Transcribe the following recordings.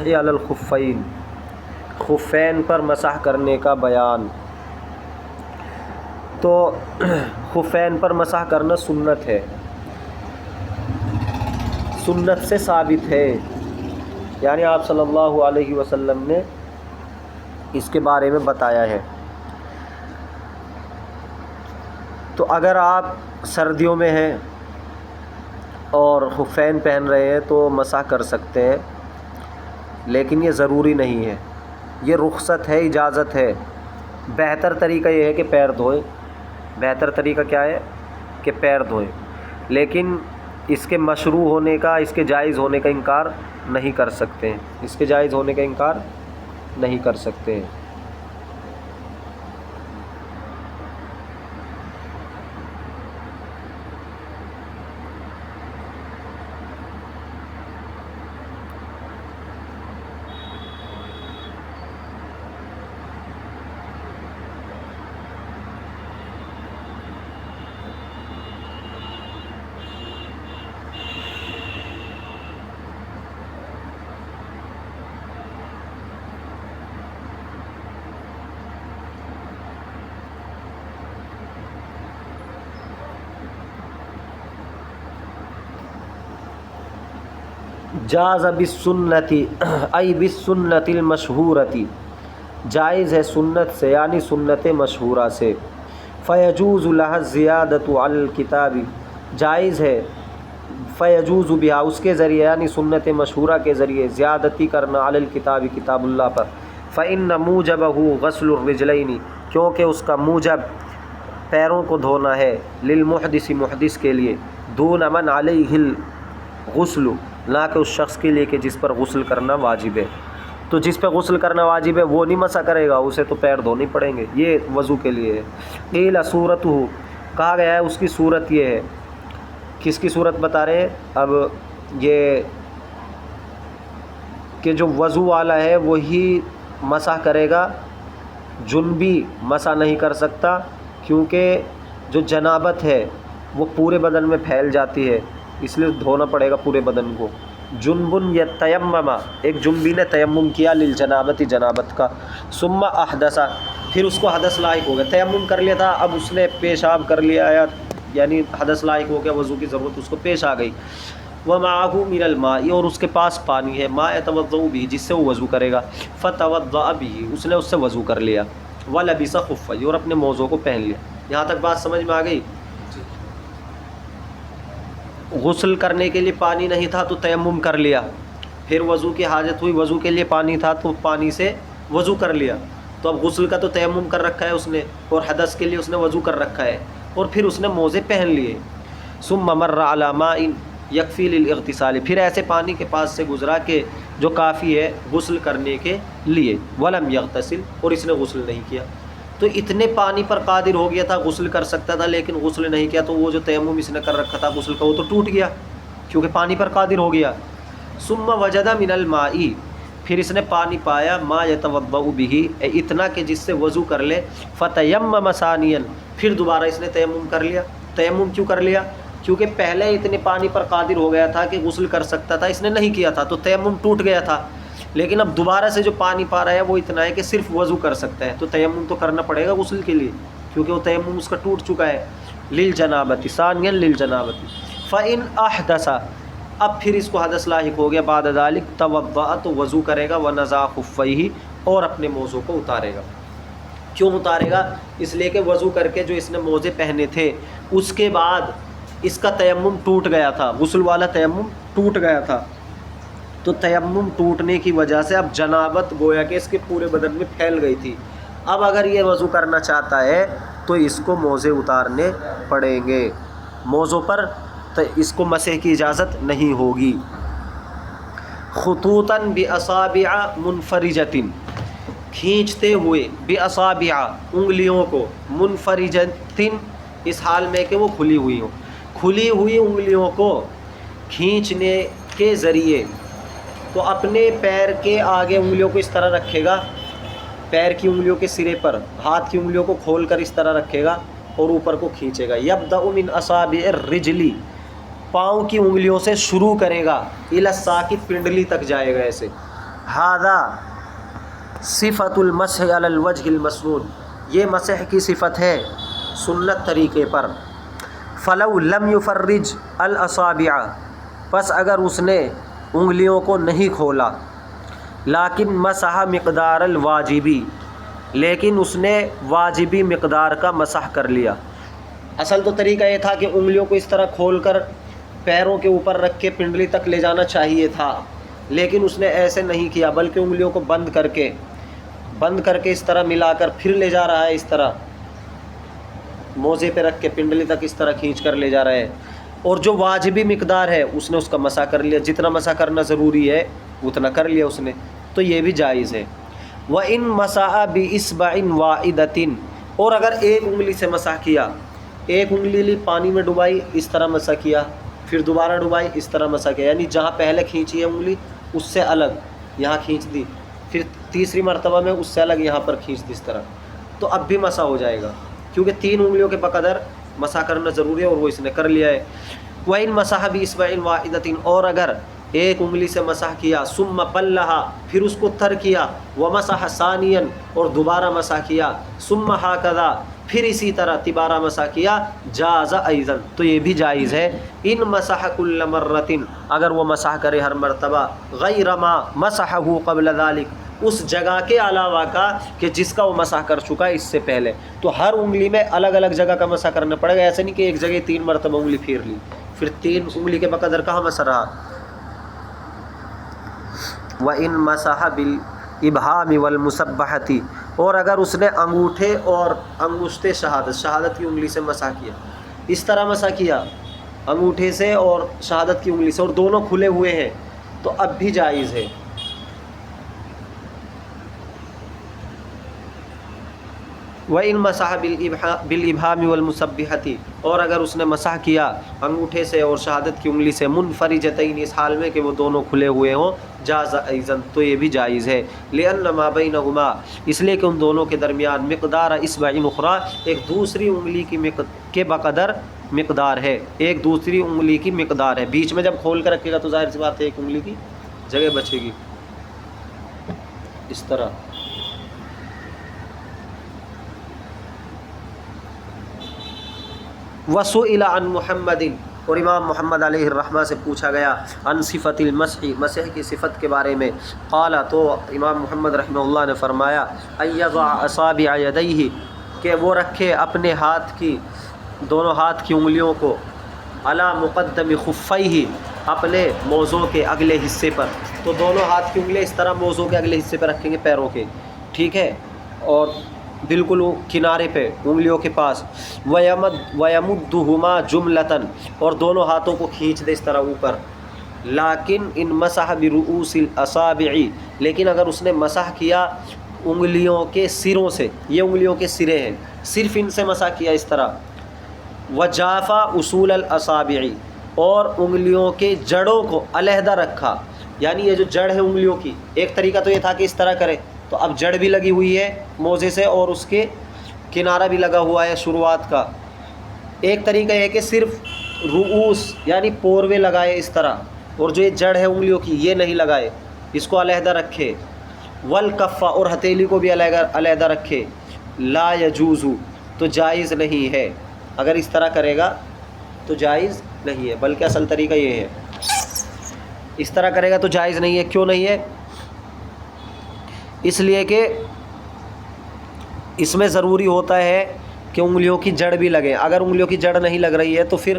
المسح علی الخفین، خفین پر مسح کرنے کا بیان۔ تو خفین پر مسح کرنا سنت ہے، سنت سے ثابت ہے، یعنی آپ صلی اللہ علیہ وسلم نے اس کے بارے میں بتایا ہے۔ تو اگر آپ سردیوں میں ہیں اور خفین پہن رہے ہیں تو مسح کر سکتے ہیں، لیکن یہ ضروری نہیں ہے، یہ رخصت ہے، اجازت ہے۔ بہتر طریقہ یہ ہے کہ پیر دھوئیں، بہتر طریقہ کیا ہے کہ پیر دھوئیں، لیکن اس کے مشروع ہونے کا، اس کے جائز ہونے کا انکار نہیں کر سکتے ہیں، اس کے جائز ہونے کا انکار نہیں کر سکتے ہیں۔ جاز بالسنتی ای بالسنت المشہورتی، جائز ہے سنت سے یعنی سنت مشہورہ سے۔ فیجوز لها الزیادۃ علی الکتاب، جائز ہے فیجوز بہا، اس کے ذریعے یعنی سنت مشہورہ کے ذریعے زیادتی کرنا، علی الکتاب کتاب اللہ پر۔ فإن موجبہ غسل الرجلین، کیونکہ اس کا موجب پیروں کو دھونا ہے، للمحدث محدث کے لیے، دون من علیہ الغسل، نہ کہ اس شخص کے لیے کہ جس پر غسل کرنا واجب ہے۔ تو جس پہ غسل کرنا واجب ہے وہ نہیں مسح کرے گا، اسے تو پیر دھونے پڑیں گے، یہ وضو کے لیے ہے۔ قیل صورتہ، کہا گیا ہے اس کی صورت یہ ہے، کس کی صورت بتا رہے ہیں اب، یہ کہ جو وضو والا ہے وہی مسح کرے گا، جنبی مسح نہیں کر سکتا، کیونکہ جو جنابت ہے وہ پورے بدن میں پھیل جاتی ہے، اس لیے دھونا پڑے گا پورے بدن کو۔ جنبن یا تیمم، ایک جنبی نے تیمم کیا، للجنابتی جنابت کا، ثم احدث، پھر اس کو حدث لاحق ہو گیا، تیمم کر لیا تھا اب اس نے پیشاب کر لیا، یعنی حدث لاحق ہو گیا، وضو کی ضرورت اس کو پیش آ گئی۔ ومعہ من الماء، اور اس کے پاس پانی ہے، ماء یتوضأ به، جس سے وہ وضو کرے گا، فتوضأ به، اس نے اس سے وضو کر لیا، ولبس خفیہ، اور اپنے موزوں کو پہن لیا۔ یہاں تک بات سمجھ میں آ گئی؟ غسل کرنے کے لیے پانی نہیں تھا تو تیمم کر لیا، پھر وضو کی حاجت ہوئی، وضو کے لیے پانی تھا تو پانی سے وضو کر لیا، تو اب غسل کا تو تیمم کر رکھا ہے اس نے، اور حدث کے لیے اس نے وضو کر رکھا ہے، اور پھر اس نے موزے پہن لیے۔ ثم مر علی ماء یکفی للاغتسال، پھر ایسے پانی کے پاس سے گزرا کہ جو کافی ہے غسل کرنے کے لیے، ولم یغتسل، اور اس نے غسل نہیں کیا۔ تو اتنے پانی پر قادر ہو گیا تھا، غسل کر سکتا تھا لیکن غسل نہیں کیا، تو وہ جو تیمم اس نے کر رکھا تھا غسل کا وہ تو ٹوٹ گیا، کیونکہ پانی پر قادر ہو گیا۔ ثم وجد من الماء، پھر اس نے پانی پایا، ما یتوضأ به، اتنا کہ جس سے وضو کر لے، فتیمم ثانیا، پھر دوبارہ اس نے تیمم کر لیا۔ تیمم کیوں کر لیا؟ کیونکہ پہلے اتنے پانی پر قادر ہو گیا تھا کہ غسل کر سکتا تھا، اس نے نہیں کیا تھا، تو تیمم ٹوٹ گیا تھا، لیکن اب دوبارہ سے جو پانی پا رہا ہے وہ اتنا ہے کہ صرف وضو کر سکتا ہے، تو تیمم تو کرنا پڑے گا غسل کے لیے، کیونکہ وہ تیمم اس کا ٹوٹ چکا ہے۔ للجنابت، ثانیا للجنابت، فإن احدث، اب پھر اس کو حدث لاحق ہو گیا، بعد ذلك توضأ، تو وضو کرے گا، ونزع خفیہ، اور اپنے موزوں کو اتارے گا۔ کیوں اتارے گا؟ اس لیے کہ وضو کر کے جو اس نے موزے پہنے تھے اس کے بعد اس کا تیمم ٹوٹ گیا تھا، غسل والا تیمم ٹوٹ گیا تھا، تو تیمم ٹوٹنے کی وجہ سے اب جنابت گویا کہ اس کے پورے بدن میں پھیل گئی تھی۔ اب اگر یہ وضو کرنا چاہتا ہے تو اس کو موزے اتارنے پڑیں گے، موزوں پر تو اس کو مسح کی اجازت نہیں ہوگی۔ خطوطاً باصابع منفرجۃ، کھینچتے ہوئے، باصابع، انگلیوں کو، منفرجۃ، اس حال میں کہ وہ کھلی ہوئی ہوں، کھلی ہوئی انگلیوں کو کھینچنے کے ذریعے، تو اپنے پیر کے آگے انگلیوں کو اس طرح رکھے گا، پیر کی انگلیوں کے سرے پر ہاتھ کی انگلیوں کو کھول کر اس طرح رکھے گا اور اوپر کو کھینچے گا۔ یبدأ من اصابع الرجل، پاؤں کی انگلیوں سے شروع کرے گا، الی الساقط، پنڈلی تک جائے گا ایسے، ھذا صفت المسح علی الوجہ المسنون، یہ مسح کی صفت ہے سنت طریقے پر۔ فلو لم یفرج الاصابع، پس اگر اس نے انگلیوں کو نہیں کھولا، لیکن مسح مقدار الواجبی، لیکن اس نے واجبی مقدار کا مسح کر لیا۔ اصل تو طریقہ یہ تھا کہ انگلیوں کو اس طرح کھول کر پیروں کے اوپر رکھ کے پنڈلی تک لے جانا چاہیے تھا، لیکن اس نے ایسے نہیں کیا، بلکہ انگلیوں کو بند کر کے اس طرح ملا کر پھر لے جا رہا ہے، اس طرح موزے پہ رکھ کے پنڈلی تک اس طرح کھینچ کر لے جا رہا ہے، اور جو واجبی مقدار ہے اس نے اس کا مسح کر لیا، جتنا مسح کرنا ضروری ہے اتنا کر لیا اس نے، تو یہ بھی جائز ہے۔ وَإِن مَسَحَ بِإِصْبَعٍ وَاحِدَةٍ، اور اگر ایک انگلی سے مسح کیا، ایک انگلی لی پانی میں ڈبائی، اس طرح مسح کیا، پھر دوبارہ ڈبائی، اس طرح مسح کیا، یعنی جہاں پہلے کھینچی ہے انگلی اس سے الگ یہاں کھینچ دی، پھر تیسری مرتبہ میں اس سے الگ یہاں پر کھینچ دی اس طرح، تو اب بھی مسح ہو جائے گا، کیونکہ 3 انگلیوں کے بقدر مسح کرنا ضروری ہے اور وہ اس نے کر لیا ہے۔ وَإِن مَسَحَ بِإِصْبَعٍ وَاحِدَةٍ، اور اگر ایک انگلی سے مسح کیا، ثُمَّ بَلَّهَا، پھر اس کو تر کیا، وَمَسَحَ ثَانِيًا، اور دوبارہ مسح کیا، ثُمَّ هَكَذَا، پھر اسی طرح تبارہ مسح کیا، جاز ایضا، تو یہ بھی جائز ہے۔ ان مسح کل مرۃ، اگر وہ مسح کرے ہر مرتبہ، غیر ما مسحہ قبل ذلک، اس جگہ کے علاوہ کا کہ جس کا وہ مسح کر چکا ہے اس سے پہلے، تو ہر انگلی میں الگ الگ جگہ کا مسح کرنا پڑے گا، ایسے نہیں کہ ایک جگہ 3 مرتبہ انگلی پھیر لی، پھر 3 انگلی کے بقدر کہاں مسح رہا۔ وَإِن مَسَحَ بِالْإِبْهَامِ وَالْمُسَبَّحَةِ، اور اگر اس نے انگوٹھے اور انگشت شہادت کی انگلی سے مسح کیا، اس طرح مسح کیا انگوٹھے سے اور شہادت کی انگلی سے، اور دونوں کھلے ہوئے ہیں، تو اب بھی جائز ہے۔ وَإِن مَسَحَ بِالْإِبْهَامِ وَالْمُسَبِّحَةِ، اور اگر اس نے مسح کیا انگوٹھے سے اور شہادت کی انگلی سے، منفرجتین، اس حال میں کہ وہ دونوں کھلے ہوئے ہوں، جاز ایضا، تو یہ بھی جائز ہے۔ لِأَنَّ مَا بَيْنَهُمَا، اس لیے کہ ان دونوں کے درمیان مقدار اصبع اخرى، ایک دوسری انگلی کے بقدر مقدار ہے، ایک دوسری انگلی کی مقدار ہے، بیچ میں جب کھول کر رکھے گا تو ظاہر سی بات ہے ایک انگلی کی جگہ بچے گی، اس طرح۔ وَسُئِلَ عَن مُحَمَّدٍ، اور امام محمد علیہ الرحمہ سے پوچھا گیا، عن صفت المسح، مسح کی صفت کے بارے میں، قال، تو امام محمد رحمہ اللہ نے فرمایا، ان یضع اصابع یدیہ، کہ وہ رکھے اپنے ہاتھ کی، دونوں ہاتھ کی انگلیوں کو، علی مقدم خفیہ، اپنے موزوں کے اگلے حصے پر، تو دونوں ہاتھ کی انگلیاں اس طرح موزوں کے اگلے حصے پہ رکھیں گے پیروں کے، ٹھیک ہے، اور بالکل کنارے پہ انگلیوں کے پاس، وَيَمُدُّهُمَا جُمْلَةً، اور دونوں ہاتھوں کو کھینچ دے اس طرح اوپر، لیکن ان مسح برؤوس الاصابع، لیکن اگر اس نے مسح کیا انگلیوں کے سروں سے، یہ انگلیوں کے سرے ہیں، صرف ان سے مسح کیا اس طرح، وَجَافَ اصول الاصابع، اور انگلیوں کے جڑوں کو علیحدہ رکھا، یعنی یہ جو جڑ ہے انگلیوں کی، ایک طریقہ تو یہ تھا کہ اس طرح کرے، تو اب جڑ بھی لگی ہوئی ہے موزے سے اور اس کے کنارہ بھی لگا ہوا ہے شروعات کا، ایک طریقہ یہ کہ صرف رؤوس یعنی پوروے لگائے اس طرح، اور جو یہ جڑ ہے انگلیوں کی یہ نہیں لگائے، اس کو علیحدہ رکھے، والکفہ، اور ہتھیلی کو بھی علیحدہ رکھے، لا یجوز، تو جائز نہیں ہے، اگر اس طرح کرے گا تو جائز نہیں ہے، بلکہ اصل طریقہ یہ ہے، اس طرح کرے گا تو جائز نہیں ہے۔ کیوں نہیں ہے؟ اس لیے کہ اس میں ضروری ہوتا ہے کہ انگلیوں کی جڑ بھی لگے، اگر انگلیوں کی جڑ نہیں لگ رہی ہے تو پھر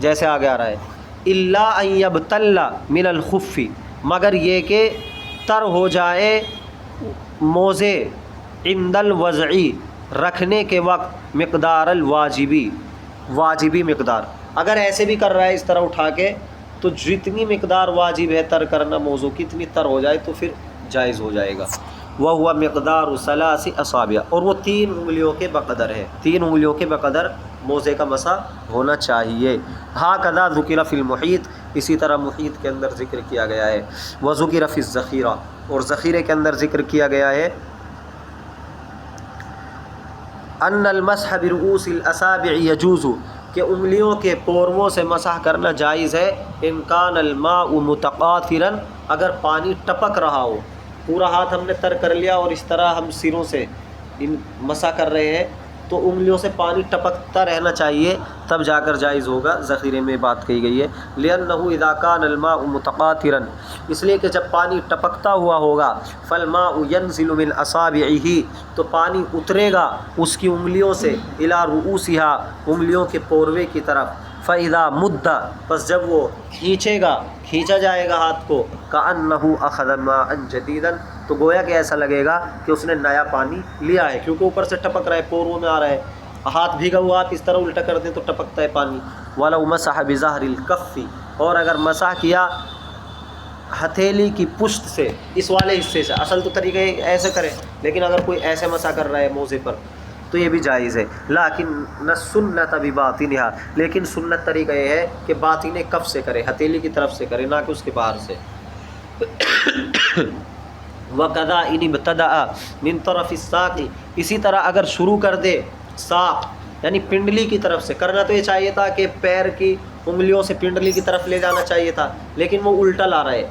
جیسے آگے آ رہا ہے، الا ان یبتل من الخف، مگر یہ کہ تر ہو جائے موزے، عند الوضعی، رکھنے کے وقت، مقدار الواجبی، واجبی مقدار، اگر ایسے بھی کر رہا ہے اس طرح اٹھا کے، تو جتنی مقدار واجب ہے تر کرنا موضوع کتنی تر ہو جائے تو پھر جائز ہو جائے گا۔ وَهُوَ مِقْدَارُ 3 أَصَابِعَ، اور وہ 3 انگلیوں کے بقدر ہے، 3 انگلیوں کے بقدر موزے کا مسح ہونا چاہیے۔ هَكَذَا ذُكِرَ فِي الْمُحِيطِ، اسی طرح محیط کے اندر ذکر کیا گیا ہے، وَذُكِرَ فِي الذَّخِيرَةِ، اور ذخیرے کے اندر ذکر کیا گیا ہے، أَنَّ الْمَسْحَ بِرُؤُوسِ الْأَصَابِعِ يَجُوزُ، کہ انگلیوں کے پورووں سے مسح کرنا جائز ہے، ان کان الماء متقاطرا، اگر پانی ٹپک رہا ہو، پورا ہاتھ ہم نے تر کر لیا اور اس طرح ہم سروں سے مسح کر رہے ہیں تو انگلیوں سے پانی ٹپکتا رہنا چاہیے، تب جا کر جائز ہوگا۔ ذخیرے میں بات کہی گئی ہے، لِأَنَّهُ إِذَا كَانَ الْمَاءُ مُتَقَاطِرًا، اس لیے کہ جب پانی ٹپکتا ہوا ہوگا، فَالْمَاءُ يَنزِلُ مِنْ أَصَابِعِهِ، تو پانی اترے گا اس کی انگلیوں سے، إِلَى رُؤُوسِهَا، انگلیوں کے پوروے کی طرف، فَإِذَا مُدَّ، بس جب وہ کھینچا جائے گا ہاتھ کو، كَأَنَّهُ أَخَذَ مَاءً جَدِيدًا، تو گویا کہ ایسا لگے گا کہ اس نے نیا پانی لیا ہے، کیونکہ اوپر سے ٹپک رہا ہے، پوروں میں آ رہا ہے، ہاتھ بھیگا ہوا آپ اس طرح الٹا کر دیں تو ٹپکتا ہے پانی۔ وَلَوْ مَسَحَ بِظَهْرِ الْكَفِّ، اور اگر مسح کیا ہتھیلی کی پشت سے، اس والے حصے سے، اصل تو طریقہ ایسے کرے، لیکن اگر کوئی ایسے مسح کر رہا ہے موزے پر تو یہ بھی جائز ہے۔ لیکن السنۃ بباطنها، لیکن سنت طریقہ یہ ہے کہ باطن کف سے کرے، ہتھیلی کی طرف سے کرے، نہ کہ اس کے باہر سے۔ وَقَذَا إِنِ ابْتَدَأَ مِنْ طَرَفِ السَّاقِ، اسی طرح اگر شروع کر دے ساق یعنی پنڈلی کی طرف سے، کرنا تو یہ چاہیے تھا کہ پیر کی انگلیوں سے پنڈلی کی طرف لے جانا چاہیے تھا، لیکن وہ الٹا لا رہا ہے،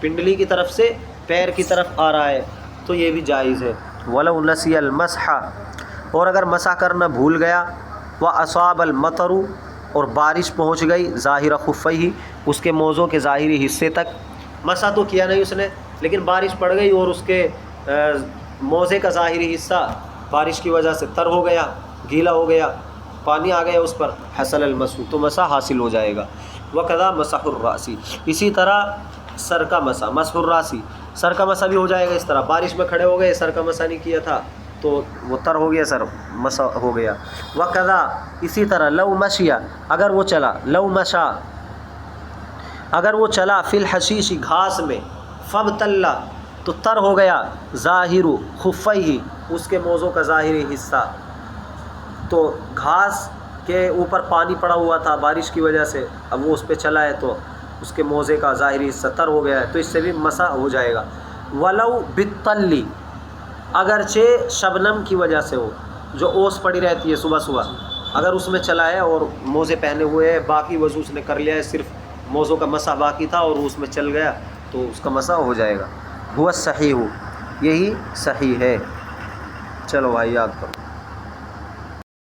پنڈلی کی طرف سے پیر کی طرف آ رہا ہے، تو یہ بھی جائز ہے۔ وَلَوْ نَسِيَ الْمَسْحَ، اور اگر مسح کرنا بھول گیا، وَأَصَابَ الْمَطَرُ، اور بارش پہنچ گئی، ظاہر خفیہ، اس کے موزوں کے ظاہری حصے تک، مسح تو کیا نہیں اس نے، لیکن بارش پڑ گئی اور اس کے موزے کا ظاہری حصہ بارش کی وجہ سے تر ہو گیا، گیلا ہو گیا، پانی آ گیا اس پر، حصل المسح، تو مسح حاصل ہو جائے گا۔ وَقَذَا مَسَحُ الرَّأْسِ، اسی طرح سر کا مسح، مسح الرَّأْسِ، سر کا مسح بھی ہو جائے گا اس طرح، بارش میں کھڑے ہو گئے، سر کا مسح نہیں کیا تھا تو وہ تر ہو گیا، سر مسح ہو گیا۔ وَقَذَا، اسی طرح لَوْ مَشِيَ، اگر وہ چلا، لَوْ مَشَا، اگر وہ چلا فی الحشیش، گھاس میں، فَابْتَلَّ، تو تر ہو گیا، ظاہر خفیہ، اس کے موزوں کا ظاہری حصہ، تو گھاس کے اوپر پانی پڑا ہوا تھا بارش کی وجہ سے، اب وہ اس پہ چلا ہے تو اس کے موزے کا ظاہری حصہ تر ہو گیا ہے، تو اس سے بھی مسح ہو جائے گا۔ وَلَوْ بِالطَّلِّ، اگرچہ شبنم کی وجہ سے ہو، جو اوس پڑی رہتی ہے صبح صبح، اگر اس میں چلا ہے اور موزے پہنے ہوئے ہے، باقی وضو اس نے کر لیا ہے، صرف موزوں کا مسح باقی تھا اور اس میں چل گیا تو اس کا مسح ہو جائے گا۔ ہوا صحیح، یہی صحیح ہے۔ چلو بھائی یاد کرو۔